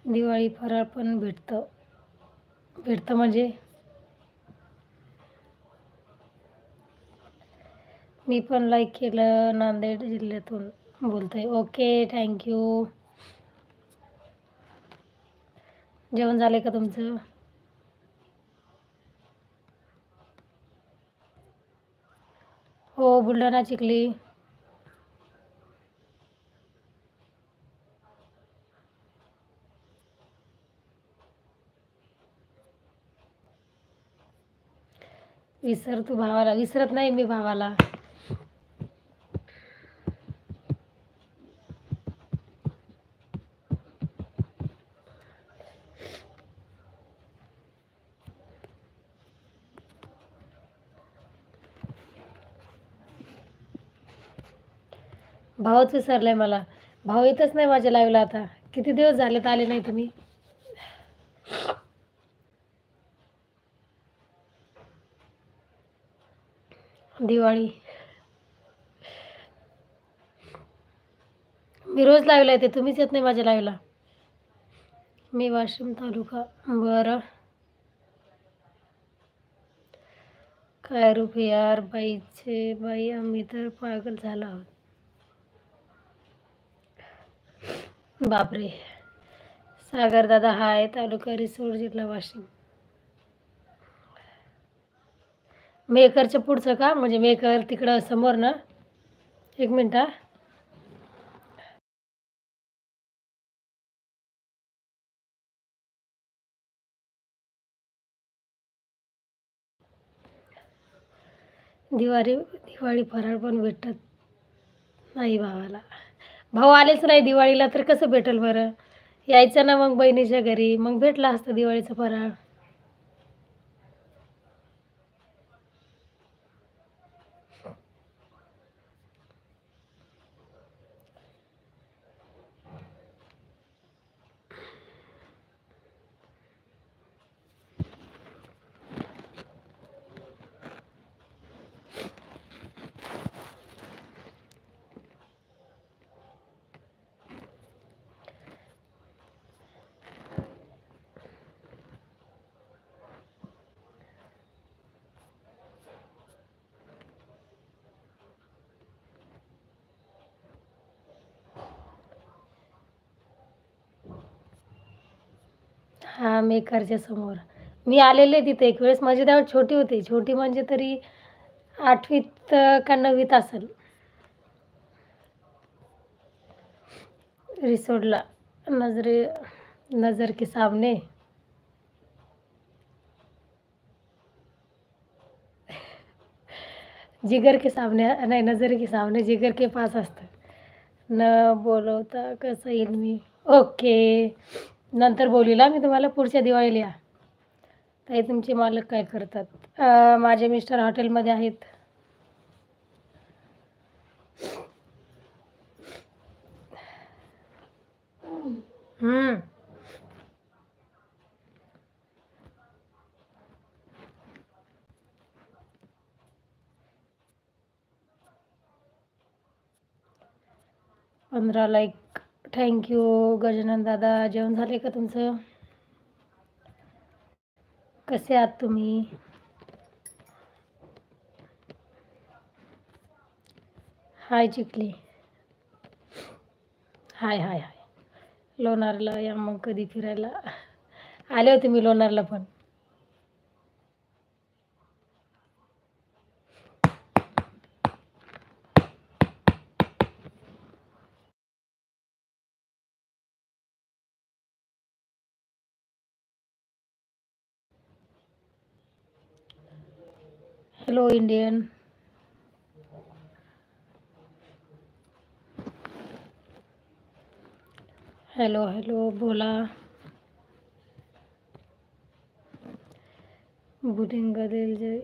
दिवाळी फराळ पण भेटतं म्हणजे मी पण लाईक केलं. नांदेड जिल्ह्यातून बोलतोय. Okay, thank you. जेवण झाले का तुमचं? हो, बुलढाणा, चिखली. विसर तू भावाला. विसरत नाही मी भावाला. भाऊच विसरलाय मला. भाऊ येतच नाही माझ्या लाईव्हला आता. किती दिवस झालेत आले नाही तुम्ही. दिवाळी मी रोज लाईव्हला येते, तुम्हीच येत नाही माझ्या लाईव्हला. मी वाशिम तालुका. बरं. काय रूप यार बाईचे. बाई आम्ही तर पागल झालो आहोत. बापरे. सागर दादा हाय. तालुका रिसोड, जिल्हा वाशिम. मेकरच्या पुढचं का? म्हणजे मेकर तिकडं समोर ना. एक मिनिट हा. दिवाळी फराळ पण भेटत नाही भावाला. भाऊ आलेच नाही दिवाळीला तर कसं भेटेल बरं. यायचं ना मग बहिणीच्या घरी, मग भेटला असतं दिवाळीचं फराळ. हा, मेकरच्या समोर मी आलेले तिथे एक वेळेस. माझी तेव्हा छोटी होती. छोटी म्हणजे तरी 8वीत का 9वीत असेल. रिसोडला. नजर के सामने. जिगर के सामने नाही, नजर के सामने जिगर के पास असतं. न बोलवता कसं येईल मी. ओके, नंतर बोलीला मी तुम्हाला. पुढच्या दिवाळीला या. ताई तुमचे मालक काय करतात? माझे मिस्टर हॉटेलमध्ये आहेत. 15 लाईक. थँक्यू गजानन दादा. जेवण झाले का तुमचं? कसे आहात तुम्ही? हाय चिखली. हाय हाय हाय. लोणारला या मग कधी फिरायला. आले होते मी लोणारला पण. Hello Indian. हॅलो हॅलो बोला. बुलिंग दिल जय